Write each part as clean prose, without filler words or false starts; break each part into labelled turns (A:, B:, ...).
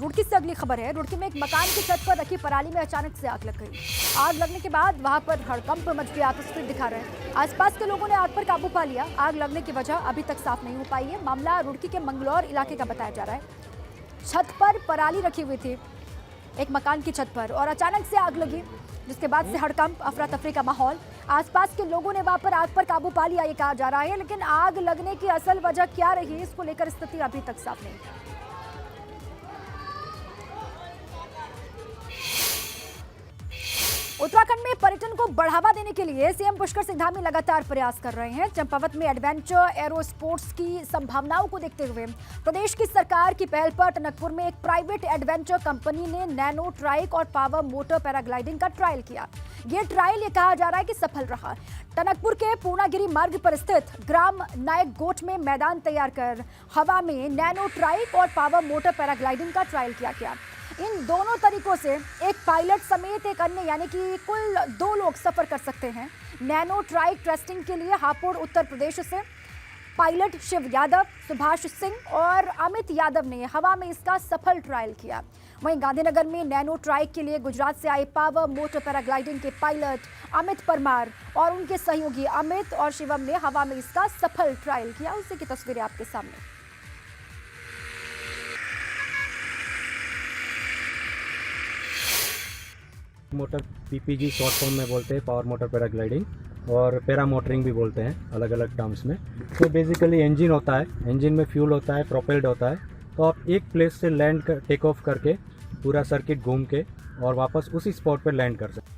A: रुड़की से अगली खबर है। रुड़की में एक मकान की छत पर रखी पराली में अचानक से आग लग गई। आग लगने के बाद वहां पर हड़कंप मच गया। तस्वीर दिखा रहे हैं। आसपास के लोगों ने आग पर काबू पा लिया। आग लगने की वजह अभी तक साफ नहीं हो पाई है। मामला रुड़की के मंगलौर इलाके का बताया जा रहा है। छत पर पराली रखी हुई थी एक मकान की छत पर और अचानक से आग लगी, जिसके बाद से हड़कंप, अफरा तफरी का माहौल। आसपास के लोगों ने वहां पर आग पर काबू पा लिया, ये कहा जा रहा है, लेकिन आग लगने की असल वजह क्या रही, इसको लेकर स्थिति अभी तक साफ नहीं है। उत्तराखंड में पर्यटन को बढ़ावा देने के लिए सीएम पुष्कर सिंह धामी लगातार प्रयास कर रहे हैं। चंपावत में एडवेंचर एरो स्पोर्ट्स की संभावनाओं को देखते हुए प्रदेश की सरकार की पहल पर टनकपुर में एक प्राइवेट एडवेंचर कंपनी ने नैनो ट्राइक और पावर मोटर पैराग्लाइडिंग का ट्रायल किया। ये ट्रायल ये कहा जा रहा है कि सफल रहा। टनकपुर के पूर्णागिरी मार्ग पर स्थित ग्राम नायक गोट में मैदान तैयार कर हवा में नैनो ट्राइक और पावर मोटर पैराग्लाइडिंग का ट्रायल किया गया। इन दोनों तरीकों से एक पायलट समेत एक अन्य यानी कि कुल 2 लोग सफर कर सकते हैं। नैनो ट्राइक टेस्टिंग के लिए हापुड़ उत्तर प्रदेश से पायलट शिव यादव, सुभाष सिंह और अमित यादव ने हवा में इसका सफल ट्रायल किया। वहीं गांधीनगर में नैनो ट्राइक के लिए गुजरात से आए पावर मोटर पैराग्लाइडिंग के पायलट अमित परमार और उनके सहयोगी अमित और शिवम ने हवा में इसका सफल ट्रायल किया। उसी की तस्वीरें आपके सामने।
B: मोटर पीपीजी शॉर्ट फॉर्म में बोलते हैं, पावर मोटर पैराग्लाइडिंग और पैरा मोटरिंग भी बोलते हैं अलग अलग टर्म्स में। तो बेसिकली इंजन होता है, इंजन में फ्यूल होता है, प्रोपेल्ड होता है। तो आप एक प्लेस से लैंड कर टेक ऑफ करके पूरा सर्किट घूम के और वापस उसी स्पॉट पर लैंड कर सकते हैं।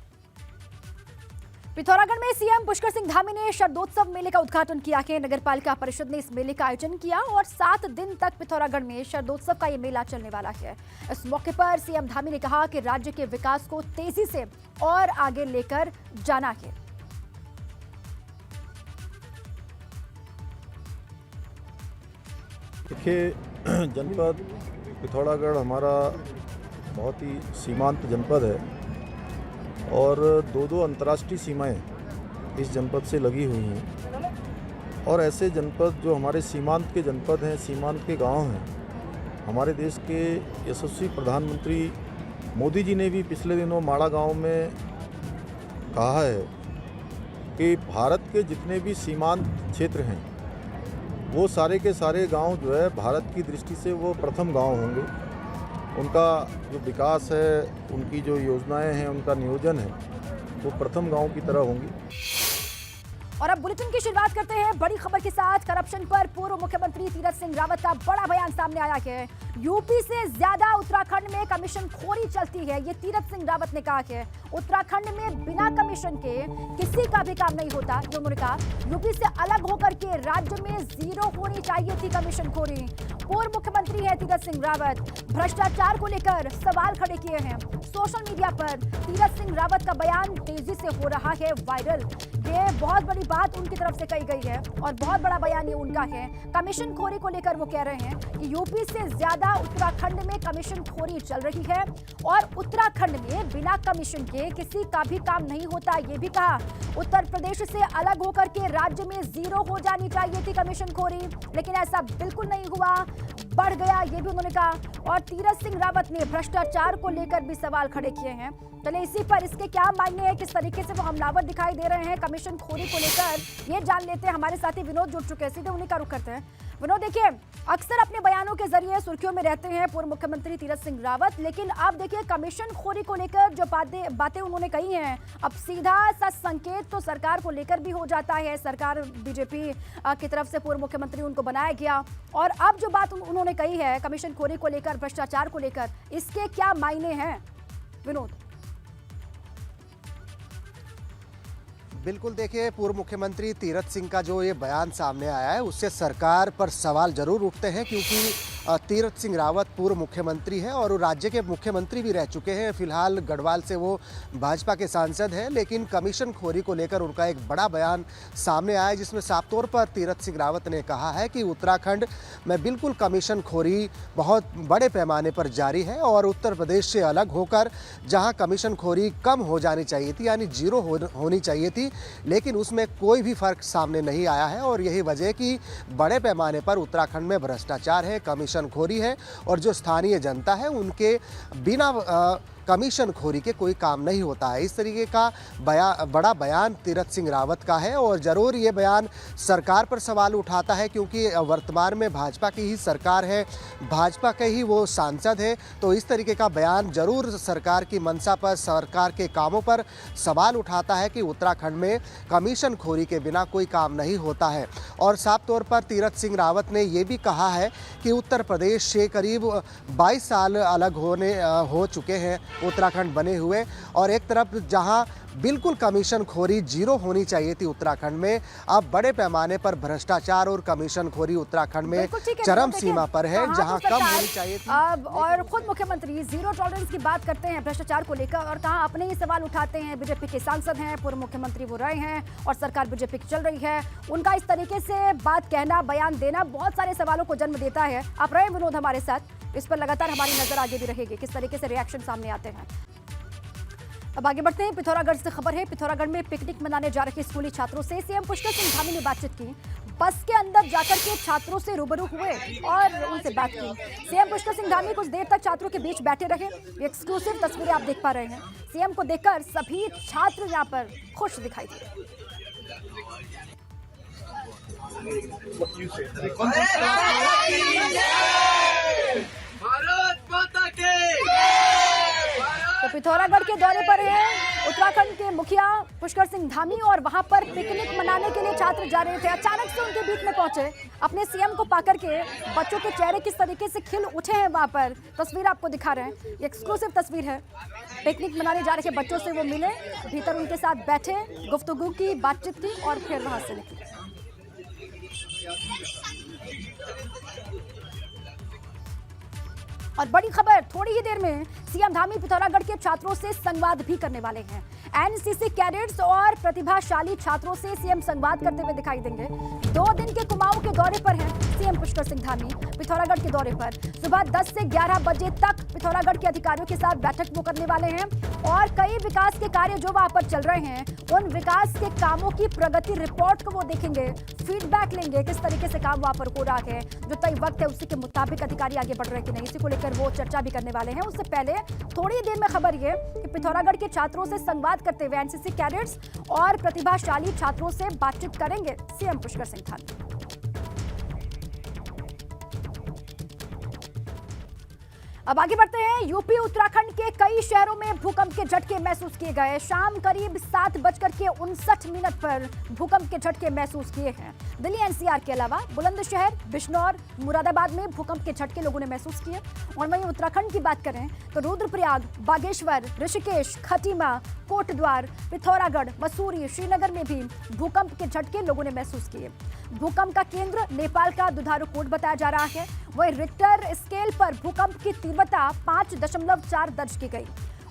A: पिथौरागढ़ में सीएम पुष्कर सिंह धामी ने शरदोत्सव मेले का उद्घाटन किया है। नगरपालिका परिषद ने इस मेले का आयोजन किया और 7 दिन तक पिथौरागढ़ में शरदोत्सव का ये मेला चलने वाला है। इस मौके पर सीएम धामी ने कहा कि राज्य के विकास को तेजी से और आगे लेकर जाना है।
C: देखिए, जनपद पिथौरागढ़ हमारा बहुत ही सीमांत जनपद है और 2 अंतर्राष्ट्रीय सीमाएं इस जनपद से लगी हुई हैं। और ऐसे जनपद जो हमारे सीमांत के जनपद हैं, सीमांत के गांव हैं, हमारे देश के यशस्वी प्रधानमंत्री मोदी जी ने भी पिछले दिनों माड़ा गांव में कहा है कि भारत के जितने भी सीमांत क्षेत्र हैं वो सारे के सारे गांव जो है भारत की दृष्टि से वो प्रथम गांव होंगे। उनका जो विकास है, उनकी जो योजनाएं हैं, उनका नियोजन है, वो प्रथम गांव की तरह होंगी।
A: और अब बुलेटिन की शुरुआत करते हैं बड़ी खबर के साथ। करप्शन पर पूर्व मुख्यमंत्री तीरथ सिंह रावत का बड़ा बयान सामने आया है। यूपी से ज्यादा उत्तराखंड में कमीशन खोरी चलती है, ये तीरथ सिंह रावत ने कहा है। उत्तराखंड में बिना कमीशन के किसी का भी काम नहीं होता, जो उन्होंने कहा। यूपी से अलग होकर के राज्य में 0 होनी चाहिए थी कमीशन खोरी। पूर्व मुख्यमंत्री है तीरथ सिंह रावत, भ्रष्टाचार को लेकर सवाल खड़े किए हैं। सोशल मीडिया पर तीरथ सिंह रावत का बयान तेजी से हो रहा है वायरल। ये बहुत बड़ी बात उनकी तरफ से कही गई है और बहुत बड़ा बयान ये उनका है। कमीशन खोरी को लेकर वो कह रहे हैं कि यूपी से ज्यादा उत्तराखंड में कमीशन खोरी चल रही है और उत्तराखंड में बिना कमीशन के किसी का भी काम नहीं होता। ये भी कहा उत्तर प्रदेश से अलग होकर के राज्य में 0 हो जानी चाहिए थी कमीशन खोरी, लेकिन ऐसा बिल्कुल नहीं हुआ, बढ़ गया, ये भी उन्होंने कहा। और तीरथ सिंह रावत ने भ्रष्टाचार को लेकर भी सवाल खड़े किए हैं। चले इसी पर इसके क्या मायने हैं, किस तरीके से वो हमलावर दिखाई दे रहे हैं कमीशन खोरी को लेकर, ये जान लेते हैं। हमारे साथी विनोद जुड़ चुके हैं, सीधे उन्हीं का रुख करते हैं। विनोद, देखिए, अक्सर अपने बयानों के जरिए सुर्खियों में रहते हैं पूर्व मुख्यमंत्री तीरथ सिंह रावत, लेकिन अब देखिए कमीशन खोरी को लेकर जो बातें उन्होंने कही हैं, अब सीधा सा संकेत तो सरकार को लेकर भी हो जाता है। सरकार बीजेपी की तरफ से पूर्व मुख्यमंत्री उनको बनाया गया और अब जो बात उन्होंने कही है कमीशन खोरी को लेकर, भ्रष्टाचार को लेकर, इसके क्या मायने हैं विनोद?
D: बिल्कुल, देखिए, पूर्व मुख्यमंत्री तीरथ सिंह का जो ये बयान सामने आया है उससे सरकार पर सवाल जरूर उठते हैं, क्योंकि तीरथ सिंह रावत पूर्व मुख्यमंत्री हैं और राज्य के मुख्यमंत्री भी रह चुके हैं। फिलहाल गढ़वाल से वो भाजपा के सांसद हैं, लेकिन कमीशन खोरी को लेकर उनका एक बड़ा बयान सामने आया, जिसमें साफ तौर पर तीरथ सिंह रावत ने कहा है कि उत्तराखंड में बिल्कुल कमीशन खोरी बहुत बड़े पैमाने पर जारी है और उत्तर प्रदेश से अलग होकर जहाँ कमीशन खोरी कम हो जानी चाहिए थी, यानी 0 होनी चाहिए थी, लेकिन उसमें कोई भी फर्क सामने नहीं आया है। और यही वजह कि बड़े पैमाने पर उत्तराखंड में भ्रष्टाचार है, कमीशन कमीशनखोरी है और जो स्थानीय जनता है उनके बिना कमीशनखोरी के कोई काम नहीं होता है। इस तरीके का बड़ा बयान तीरथ सिंह रावत का है और ज़रूर ये बयान सरकार पर सवाल उठाता है, क्योंकि वर्तमान में भाजपा की ही सरकार है, भाजपा के ही वो सांसद है। तो इस तरीके का बयान ज़रूर सरकार की मंशा पर, सरकार के कामों पर सवाल उठाता है कि उत्तराखंड में कमीशनखोरी के बिना कोई काम नहीं होता है। और साफ तौर पर तीरथ सिंह रावत ने ये भी कहा है कि उत्तर प्रदेश से करीब 22 साल अलग हो चुके हैं उत्तराखंड बने हुए, और एक तरफ जहां बिल्कुल कमीशनखोरी जीरो होनी चाहिए थी उत्तराखंड में, अब बड़े पैमाने पर भ्रष्टाचार और कमीशनखोरी उत्तराखंड में चरम सीमा पर है, जहां कम होनी चाहिए थी।
A: अब और खुद मुख्यमंत्री जीरो टॉलरेंस की बात करते हैं भ्रष्टाचार को लेकर, और कहां अपने ही सवाल उठाते हैं। बीजेपी के सांसद हैं, पूर्व मुख्यमंत्री वो रहे हैं और सरकार बीजेपी की चल रही है। उनका इस तरीके से बात कहना, बयान देना बहुत सारे सवालों को जन्म देता है। आप रहे विनोद हमारे साथ, इस पर लगातार हमारी नजर आगे भी रहेगी किस तरीके से रिएक्शन सामने आते हैं। अब आगे बढ़ते हैं। पिथौरागढ़ से खबर है। पिथौरागढ़ में पिकनिक मनाने जा रहे स्कूली छात्रों से सीएम पुष्कर सिंह धामी ने बातचीत की। बस के अंदर जाकर के छात्रों से रूबरू हुए और उनसे बात की। सीएम पुष्कर सिंह धामी कुछ देर तक छात्रों के बीच बैठे रहे। एक्सक्लूसिव तस्वीरें आप देख पा रहे हैं। सीएम को देखकर सभी छात्र यहाँ पर खुश दिखाई दिए। तो पिथौरागढ़ के दौरे पर है उत्तराखंड के मुखिया पुष्कर सिंह धामी और वहां पर पिकनिक मनाने के लिए छात्र जा रहे थे। अचानक से उनके बीच में पहुंचे। अपने सीएम को पाकर के बच्चों के चेहरे किस तरीके से खिल उठे हैं वहां पर, तस्वीर आपको दिखा रहे हैं। एक्सक्लूसिव तस्वीर है। पिकनिक मनाने जा रहे बच्चों से वो मिले, भीतर उनके साथ बैठे, गुफ्तगू की, बातचीत की और फिर वहां से निकले। और बड़ी खबर, थोड़ी ही देर में सीएम धामी पिथौरागढ़ के छात्रों से संवाद भी करने वाले हैं। एनसीसी कैडेट्स और प्रतिभाशाली छात्रों से सीएम संवाद करते हुए दिखाई देंगे। 2 दिन के कुमाऊं के दौरे पर हैं सीएम पुष्कर सिंह धामी। पिथौरागढ़ के दौरे पर सुबह 10 से 11 बजे तक पिथौरागढ़ के अधिकारियों के साथ बैठक वो करने वाले हैं और कई विकास के कार्य जो वहां पर चल रहे हैं उन विकास के कामों की प्रगति रिपोर्ट को वो देखेंगे, फीडबैक लेंगे, किस तरीके से काम वहां पर हो रहा है, जो तय वक्त है उसी के मुताबिक अधिकारी आगे बढ़ रहे हैं कि नहीं, इसी को लेकर वो चर्चा भी करने वाले हैं। उससे पहले थोड़ी देर में खबर ये कि पिथौरागढ़ के छात्रों से संवाद करते हुए एनसीसी कैडेट्स और प्रतिभाशाली छात्रों से बातचीत करेंगे सीएम पुष्कर सिंह धामी। अब आगे बढ़ते हैं। यूपी उत्तराखंड के कई शहरों में भूकंप के झटके महसूस किए गए। शाम करीब 7:59 पर भूकंप के झटके महसूस किए हैं। दिल्ली एनसीआर के अलावा बुलंदशहर, बिजनौर, मुरादाबाद में भूकंप के झटके लोगों ने महसूस किए। और वहीं उत्तराखंड की बात करें तो रुद्रप्रयाग, बागेश्वर, ऋषिकेश, खटीमा, कोटद्वार, पिथौरागढ़, मसूरी, श्रीनगर में भी भूकंप के झटके लोगों ने महसूस किए। भूकंप का केंद्र नेपाल का दुधारू कोट बताया जा रहा है। वहीं रिक्टर स्केल पर भूकंप की तीव्रता 5.4 दर्ज की गई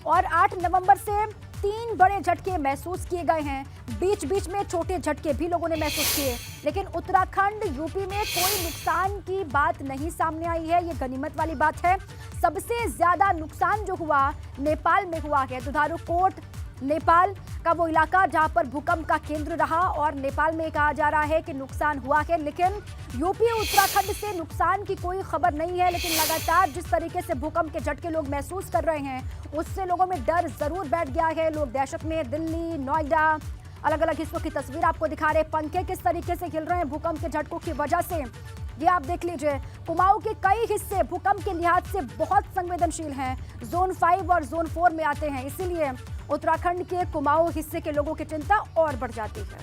A: और 8 नवंबर से 3 बड़े झटके महसूस किए गए हैं। बीच बीच में छोटे झटके भी लोगों ने महसूस किए, लेकिन उत्तराखंड, यूपी में कोई नुकसान की बात नहीं सामने आई है। ये गनीमत वाली बात है। सबसे ज्यादा नुकसान जो हुआ नेपाल में हुआ है। दुधारू कोट नेपाल का वो इलाका जहां पर भूकंप का केंद्र रहा और नेपाल में कहा जा रहा है कि नुकसान हुआ है, लेकिन यूपी उत्तराखंड से नुकसान की कोई खबर नहीं है। लेकिन लगातार जिस तरीके से भूकंप के झटके लोग महसूस कर रहे हैं उससे लोगों में डर जरूर बैठ गया है। लोग दहशत में। दिल्ली, नोएडा, अलग अलग हिस्सों की तस्वीर आपको दिखा रहे। पंखे किस तरीके से हिल रहे हैं भूकंप के झटकों की वजह से, ये आप देख लीजिए। कुमाऊं के कई हिस्से भूकंप के लिहाज से बहुत संवेदनशील हैं, जोन 5 और जोन 4 में आते हैं। इसीलिए उत्तराखंड के कुमाऊं हिस्से के लोगों की चिंता और बढ़ जाती है।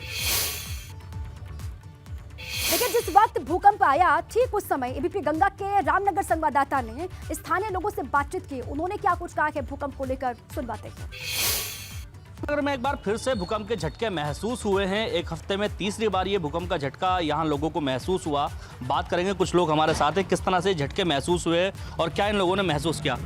A: लेकिन जिस वक्त भूकंप आया ठीक उस समय एबीपी गंगा के रामनगर संवाददाता ने स्थानीय लोगों से बातचीत की। उन्होंने क्या कुछ कहा है भूकंप को लेकर, सुनवाते हैं।
E: नगर में एक बार फिर से भूकंप के झटके महसूस हुए हैं। एक हफ्ते में तीसरी बार ये भूकंप का झटका यहाँ लोगों को महसूस हुआ। बात करेंगे, कुछ लोग हमारे साथ हैं, किस तरह से झटके महसूस हुए और क्या इन लोगों ने महसूस किया।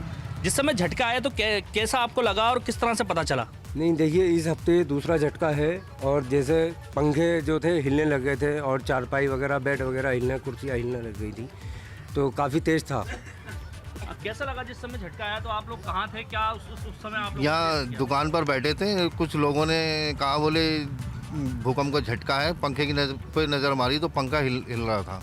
E: जिस समय झटका आया तो कैसा आपको लगा और किस तरह से पता चला?
F: नहीं, देखिए, इस हफ्ते दूसरा झटका है और जैसे पंखे जो थे हिलने लगे थे और चारपाई वगैरह, बेड वगैरह हिलने, कुर्सियाँ हिलने लग गई थी, तो काफ़ी तेज़ था।
E: कैसा लगा जिस समय झटका आया? तो आप लोग कहाँ थे? क्या उस समय आप लोग
G: यहाँ दुकान पर बैठे थे। कुछ लोगों ने कहा, बोले भूकंप का झटका है। पंखे की पे नज़र मारी तो पंखा हिल रहा था।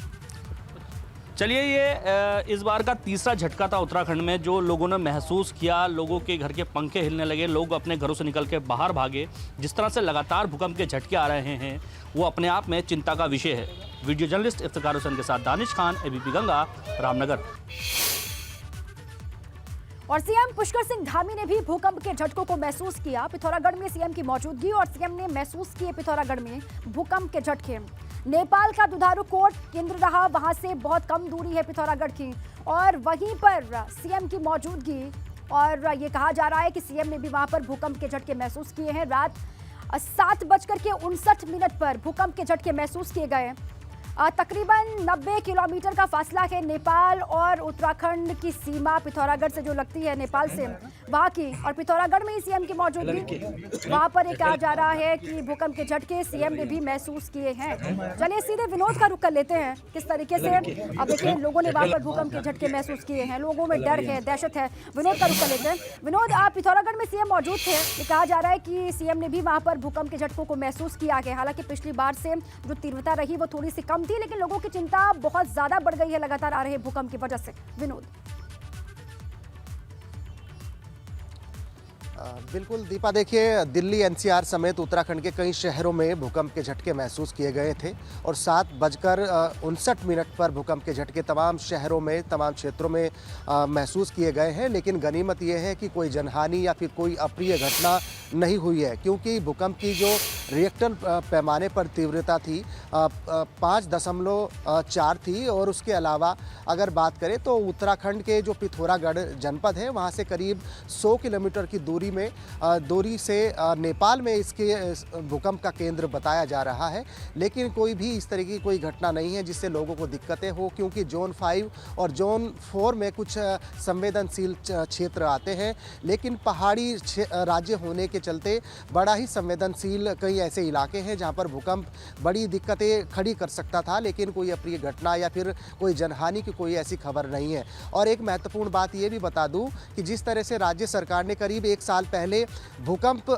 E: चलिए, ये इस बार का तीसरा झटका था उत्तराखंड में, जो लोगों ने महसूस किया। लोगों के घर के पंखे हिलने लगे, लोग अपने घरों से निकल के बाहर भागे। जिस तरह से लगातार भूकंप के झटके आ रहे हैं, वो अपने आप में चिंता का विषय है। वीडियो जर्नलिस्ट इफ्तिकार हुसैन के साथ दानिश खान, एबीपी गंगा, रामनगर।
A: और सीएम पुष्कर सिंह धामी ने भी भूकंप के झटकों को महसूस किया। पिथौरागढ़ में सीएम की मौजूदगी और सीएम ने महसूस किए पिथौरागढ़ में भूकंप के झटके। नेपाल का दुधारू कोट केंद्र रहा, वहां से बहुत कम दूरी है पिथौरागढ़ की, और वहीं पर सीएम की मौजूदगी। और ये कहा जा रहा है कि सीएम ने भी वहां पर भूकंप के झटके महसूस किए हैं। रात 7:59 पर भूकंप के झटके महसूस किए गए। तकरीबन 90 किलोमीटर का फासला है नेपाल और उत्तराखंड की सीमा पिथौरागढ़ से जो लगती है नेपाल से, वहां की। और पिथौरागढ़ में ही सीएम की मौजूदगी, वहां पर ये कहा जा रहा है कि भूकंप के झटके सीएम ने भी महसूस किए हैं। चलिए सीधे विनोद का रुख कर लेते हैं, किस तरीके से अब देखिए लोगों ने वहां पर भूकंप के झटके महसूस किए हैं, लोगों में डर है, दहशत है। विनोद का रुख कर लेते हैं। विनोद, आप पिथौरागढ़ में सीएम मौजूद थे, ये कहा जा रहा है कि सीएम ने भी वहां पर भूकंप के झटकों को महसूस किया है। हालांकि पिछली बार से जो तीव्रता रही वो थोड़ी सी कम थी, लेकिन लोगों की चिंता बहुत ज्यादा बढ़ गई है लगातार आ रहे भूकंप की वजह से। विनोद।
D: बिल्कुल दीपा, देखिए दिल्ली एनसीआर समेत उत्तराखंड के कई शहरों में भूकंप के झटके महसूस किए गए थे और 7:59 पर भूकंप के झटके तमाम शहरों में, तमाम क्षेत्रों में महसूस किए गए हैं। लेकिन गनीमत यह है कि कोई जनहानि या फिर कोई अप्रिय घटना नहीं हुई है, क्योंकि भूकंप की जो रिएक्टर पैमाने पर तीव्रता थी 5.4 थी। और उसके अलावा अगर बात करें तो उत्तराखंड के जो पिथौरागढ़ जनपद है, वहाँ से करीब 100 किलोमीटर की दूरी से नेपाल में इसके भूकंप का केंद्र बताया जा रहा है। लेकिन कोई भी इस तरह की कोई घटना नहीं है जिससे लोगों को दिक्कतें हो, क्योंकि जोन 5 और जोन 4 में कुछ संवेदनशील क्षेत्र आते हैं। लेकिन पहाड़ी राज्य होने के चलते बड़ा ही संवेदनशील कई ऐसे इलाके हैं जहां पर भूकंप बड़ी दिक्कतें खड़ी कर सकता था, लेकिन कोई अप्रिय घटना या फिर कोई जनहानि की कोई ऐसी खबर नहीं है। और एक महत्वपूर्ण बात ये भी बता दूं कि जिस तरह से राज्य सरकार ने करीब 1 साल पहले भूकंप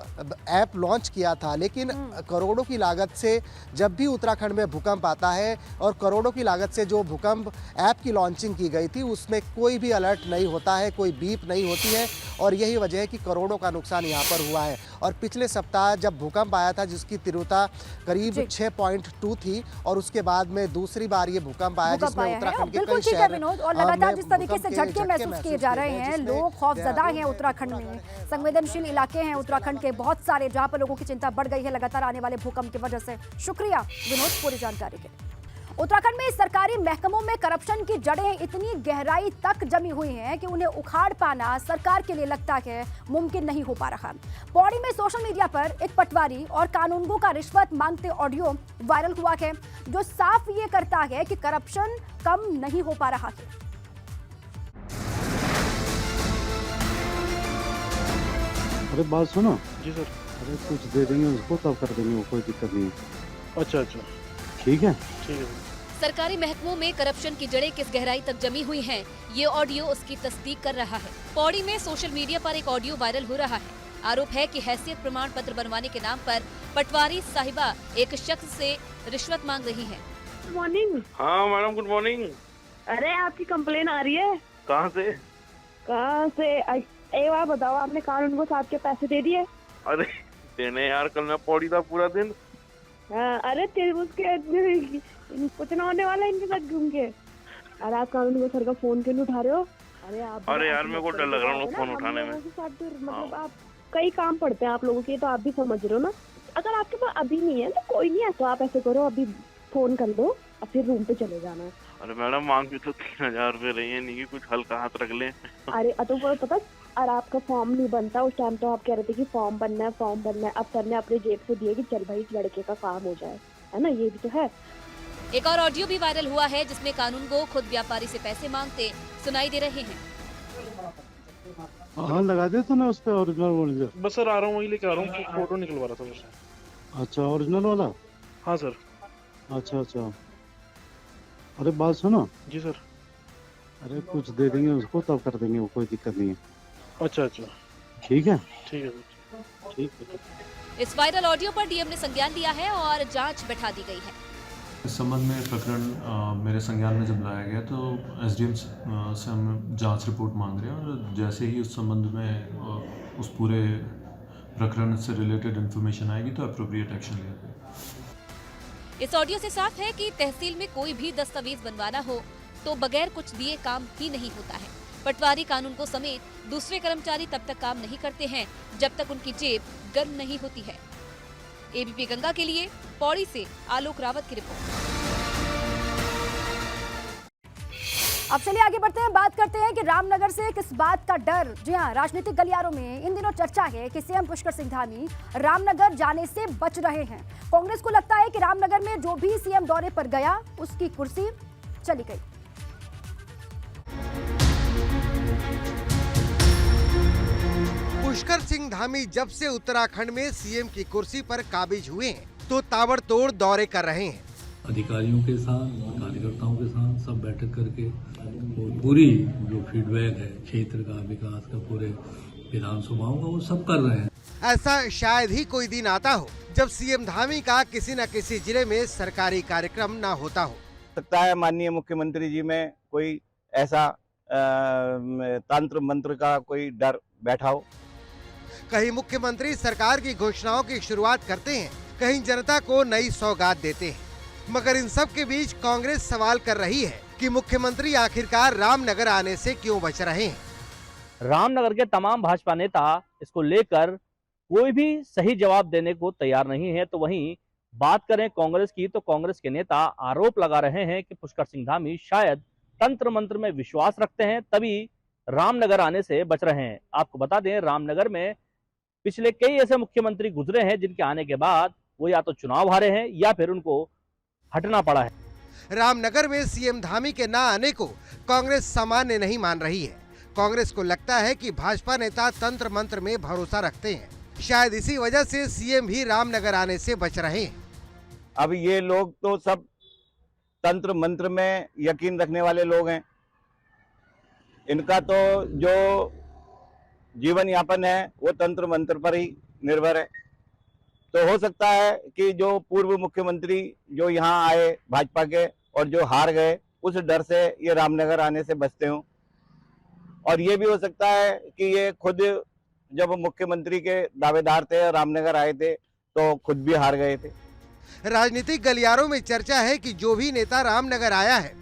D: ऐप लॉन्च किया था, लेकिन करोड़ों की लागत से जब भी उत्तराखंड में भूकंप आता है और करोड़ों की लागत से जो भूकंप ऐप की लॉन्चिंग की गई थी, उसमें कोई भी अलर्ट नहीं होता है, कोई बीप नहीं होती है। और यही वजह है कि करोड़ों का नुकसान यहाँ पर हुआ है। और पिछले सप्ताह जब भूकंप आया था, जिसकी तीव्रता करीब 6.2 थी, और उसके बाद में दूसरी बार ये भूकंप आया जिसमें उत्तराखंड के कई शहर
A: विनोद, और लगातार जिस तरीके से झटके महसूस किए जा रहे हैं, लोग खौफजदा हैं उत्तराखंड में। संवेदनशील इलाके हैं उत्तराखंड के बहुत सारे, जहां पर लोगों की चिंता बढ़ गई है लगातार आने वाले भूकंप की वजह से। शुक्रिया विनोद पूरी जानकारी के लिए। उत्तराखंड में सरकारी महकमों में करप्शन की जड़ें इतनी गहराई तक जमी हुई हैं कि उन्हें उखाड़ पाना सरकार के लिए लगता है मुमकिन नहीं हो पा रहा। पौड़ी में सोशल मीडिया पर एक पटवारी और कानूनगो का रिश्वत मांगते ऑडियो वायरल हुआ है, जो साफ ये करता है कि करप्शन कम नहीं हो पा रहा है।
H: अरे बात सुनो।
I: जी सर।
H: अरे कुछ दे देंगे उसको, तब कर देंगे, वो कोई दिक्कत नहीं है।
I: अच्छा अच्छा,
H: ठीक है।
I: ठीक है।
J: सरकारी महकमों में करप्शन की जड़ें किस गहराई तक जमी हुई हैं, ये ऑडियो उसकी तस्दीक कर रहा है। पौड़ी में सोशल मीडिया पर एक ऑडियो वायरल हो रहा है। आरोप है कि हैसियत प्रमाण पत्र बनवाने के नाम पर पटवारी साहिबा एक शख्स से रिश्वत मांग रही है।
K: Good morning.
I: हाँ मैडम, गुड मॉर्निंग।
K: अरे आपकी कंप्लेन आ रही है।
I: कहाँ से?
K: एक बार बताओ, आपने कानून को साहब के पैसे दे दिए?
I: अरे देने यार, कल मैं पौड़ी था पूरा दिन।
K: अरे उसके कुछ ना होने वाला इनके साथ घूम के। अरे आप कानून को सर का फोन क्यों नहीं उठा रहे हो?
I: अरे यार मेरे को डर लग रहा है फोन उठाने में।
K: मतलब आप कई काम पड़ते हैं आप लोगों के, तो आप भी समझ रहे हो ना। अगर आपके पास अभी नहीं है तो कोई नहीं है, तो आप ऐसे करो, अभी फोन कर लो और फिर रूम पे चले जाना।
I: अरे मैडम, मांग भी तो 3000 रुपए रही है, नहीं कि कुछ हल्का हाथ रख ले।
K: अरे तो पता, और आपका फॉर्म नहीं बनता। उस टाइम तो आप कह रहे थे कि फॉर्म बनना है, फॉर्म बनना है। अब सर ने अपने जेब से दिए कि चल भाई इस लड़के का काम हो जाए, है ना, ये भी तो है।
J: एक और ऑडियो भी वायरल हुआ है जिसमें कानूनगो खुद व्यापारी से पैसे मांगते सुनाई दे रहे हैं।
H: हाँ लगा दे तो ना उस पे ओरिजिनल।
I: बस सर आ रहा हूँ, वही लेके आ रहा हूँ, फोटो निकलवा रहा था बस।
H: अच्छा, ओरिजिनल वाला?
I: हाँ सर।
H: अच्छा अच्छा। अरे बात सुनो।
I: जी सर।
H: अरे कुछ दे देंगे उसको, तब कर देंगे, वो कोई दिक्कत नहीं है।
I: अच्छा अच्छा,
H: ठीक है।
I: ठीक है सर।
H: ठीक है।
J: इस वायरल ऑडियो पर डीएम ने संज्ञान लिया है और जांच बैठा दी गई है।
L: इस संबंध में प्रकरण मेरे संज्ञान में जब लाया गया तो एसडीएम से हम जांच रिपोर्ट मांग रहे हैं और जैसे ही उस संबंध में उस पूरे प्रकरण से रिलेटेड इन्फॉर्मेशन आएगी तो अप्रोप्रिएट एक्शन लिया जाएगा।
J: इस ऑडियो से साफ है कि तहसील में कोई भी दस्तावेज बनवाना हो तो बगैर कुछ दिए काम ही नहीं होता है। पटवारी कानून को समेत दूसरे कर्मचारी तब तक काम नहीं करते हैं जब तक उनकी जेब गर्म नहीं होती है। एबीपी गंगा के लिए पौड़ी से आलोक रावत की रिपोर्ट।
A: अब चलिए आगे बढ़ते हैं, बात करते हैं कि रामनगर से किस बात का डर। जी हाँ, राजनीतिक गलियारों में इन दिनों चर्चा है कि सीएम पुष्कर सिंह धामी रामनगर जाने से बच रहे हैं। कांग्रेस को लगता है कि रामनगर में जो भी सीएम दौरे पर गया उसकी कुर्सी चली गई।
D: पुष्कर सिंह धामी जब से उत्तराखंड में सीएम की कुर्सी पर काबिज हुए हैं तो ताबड़तोड़ दौरे कर रहे हैं।
M: अधिकारियों के साथ, कार्यकर्ताओं के साथ सब बैठक करके पूरी जो फीडबैक है क्षेत्र का, विकास का, पूरे विधानसभाओं का, वो सब कर रहे हैं।
D: ऐसा शायद ही कोई दिन आता हो जब सीएम धामी का किसी न किसी जिले में सरकारी कार्यक्रम न होता हो।
N: सकता है माननीय मुख्यमंत्री जी में कोई ऐसा तंत्र मंत्र का कोई डर बैठा हो।
D: कहीं मुख्यमंत्री सरकार की घोषणाओं की शुरुआत करते हैं, कहीं जनता को नई सौगात देते हैं, मगर इन सब के बीच कांग्रेस सवाल कर रही है कि मुख्यमंत्री आखिरकार रामनगर आने से क्यों बच रहे हैं।
E: रामनगर के तमाम भाजपा नेता इसको लेकर कोई भी सही जवाब देने को तैयार नहीं है। तो वहीं बात करें कांग्रेस की तो कांग्रेस के नेता आरोप लगा रहे हैं कि पुष्कर सिंह धामी शायद तंत्र मंत्र में विश्वास रखते हैं, तभी रामनगर आने से बच रहे हैं। आपको बता दें, रामनगर में पिछले कई ऐसे मुख्यमंत्री गुजरे हैं जिनके आने के बाद वो या तो चुनाव हारे हैं या फिर उनको हटना पड़ा है।
D: रामनगर में सीएम धामी के ना आने को कांग्रेस सामान्य नहीं मान रही है। कांग्रेस को लगता है कि भाजपा नेता तंत्र मंत्र में भरोसा रखते हैं, शायद इसी वजह से सीएम भी रामनगर आने से बच रहे हैं।
N: अब ये लोग तो सब तंत्र मंत्र में यकीन रखने वाले लोग हैं। इनका तो जो जीवन यापन है वो तंत्र मंत्र पर ही निर्भर है। तो हो सकता है कि जो पूर्व मुख्यमंत्री जो यहाँ आए भाजपा के और जो हार गए, उस डर से ये रामनगर आने से बचते हों। और ये भी हो सकता है कि ये खुद जब मुख्यमंत्री के दावेदार थे और रामनगर आए थे तो खुद भी हार गए थे।
D: राजनीतिक गलियारों में चर्चा है कि जो भी नेता रामनगर आया है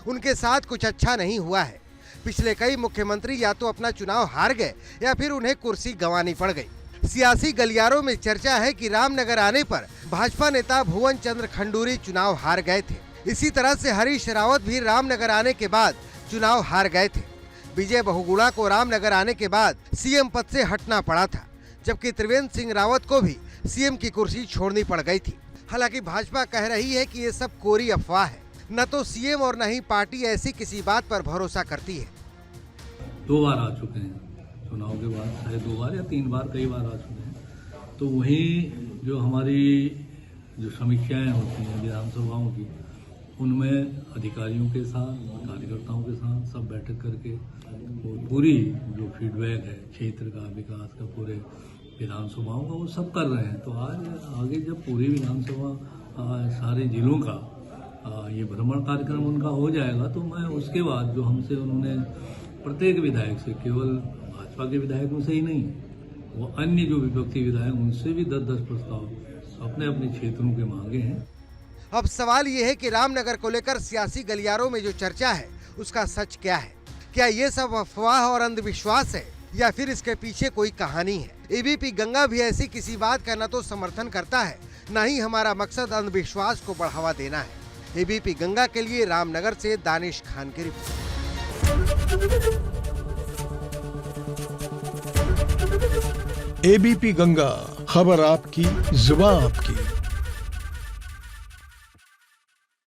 D: उनके साथ कुछ अच्छा नहीं हुआ है। पिछले कई मुख्यमंत्री या तो अपना चुनाव हार गए या फिर उन्हें कुर्सी गंवानी पड़ गई। सियासी गलियारों में चर्चा है कि रामनगर आने पर भाजपा नेता भुवन चंद्र खंडूरी चुनाव हार गए थे। इसी तरह से हरीश रावत भी रामनगर आने के बाद चुनाव हार गए थे। विजय बहुगुणा को रामनगर आने के बाद सीएम पद से हटना पड़ा था, जबकि त्रिवेंद्र सिंह रावत को भी सीएम की कुर्सी छोड़नी पड़ गई थी। हालांकि भाजपा कह रही है कि ये सब कोरी अफवाह है, न तो सीएम और न ही पार्टी ऐसी किसी बात पर भरोसा करती है।
M: 2 बार आ चुके हैं चुनाव के बाद, शायद 2 बार या 3 बार, कई बार आ चुके हैं। तो वहीं जो हमारी जो समीक्षाएं होती हैं विधानसभाओं की, उनमें अधिकारियों के साथ, कार्यकर्ताओं के साथ सब बैठक करके पूरी जो फीडबैक है क्षेत्र का, विकास का, पूरे विधानसभाओं का, वो सब कर रहे हैं। तो आज आगे जब पूरी विधानसभा सारे जिलों का ये भ्रमण कार्यक्रम उनका हो जाएगा तो मैं उसके बाद जो हमसे उन्होंने प्रत्येक विधायक से, केवल भाजपा के विधायकों से ही नहीं, वो अन्य जो विपक्षी विधायक उनसे भी 10-10 प्रस्ताव अपने अपने क्षेत्रों के मांगे हैं।
D: अब सवाल ये है कि रामनगर को लेकर सियासी गलियारों में जो चर्चा है उसका सच क्या है? क्या ये सब अफवाह और अंधविश्वास है या फिर इसके पीछे कोई कहानी है? एबीपी गंगा भी ऐसी किसी बात का न तो समर्थन करता है, न ही हमारा मकसद अंधविश्वास को बढ़ावा देना है। एबीपी गंगा के लिए रामनगर से दानिश खान की रिपोर्ट।
O: एबीपी गंगा, खबर आपकी, जुबान आपकी।